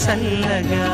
చల్లగా.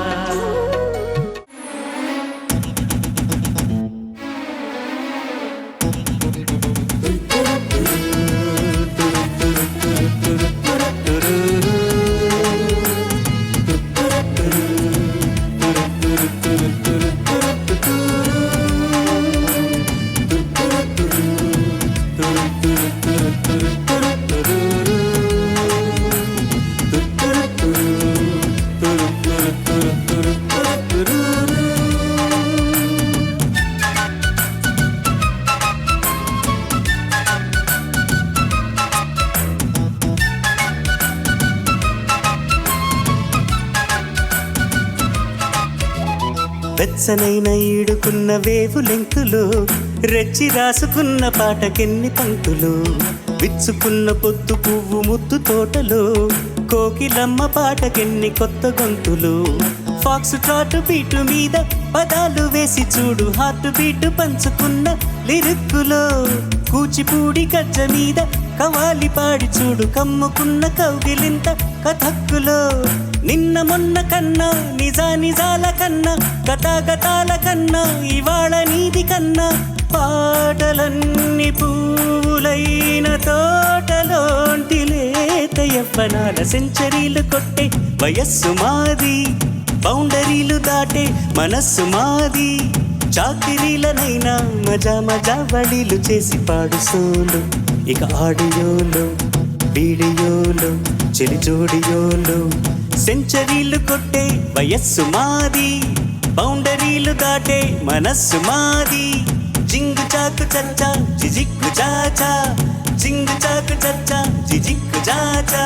వెచ్చనైన ఈడుకున్న వేవు లెంకులు, రెచ్చి రాసుకున్న పాటకెన్ని పంక్తులు, విచ్చుకున్న పొత్తు పువ్వు ముత్తు తోటలు, కోకిలమ్మ పాటకెన్ని కొత్త గొంతులు. ఫాక్స్ ట్రాట్ బీటు మీద పదాలు వేసి చూడు, హార్ట్ బీటు పంచుకున్న లిరిక్కులో. కూచిపూడి గజ్జ మీద కవాలి పాడి చూడు, కమ్ముకున్న కౌగిలింత కథక్కులో. నిన్న మొన్న కన్నా నిజాల కన్నా గతాల కన్నా ఇవాళ నీది కన్నా, పాటలన్నీ పువ్వులైన తోటలోంటి లేత యవ్వనాల సెంచరీలు కొట్టే వయస్సు మాది, బౌండరీలు దాటే మనస్సు మాది. చాకిరీలనైనా మజా వడిలు చేసి పాడు సోలు, ఇక ఆడియోలు వీడియోలు చెలి జోడియోలు. సెంచరీలు కొట్టే వయస్సు మాది, బౌండరీలు దాటే మనస్సు మాది. జింగు చాకు చచ్చా జిజిక్కు చాచా, జింగు చాకు చచ్చా జిజిక్కు చాచా.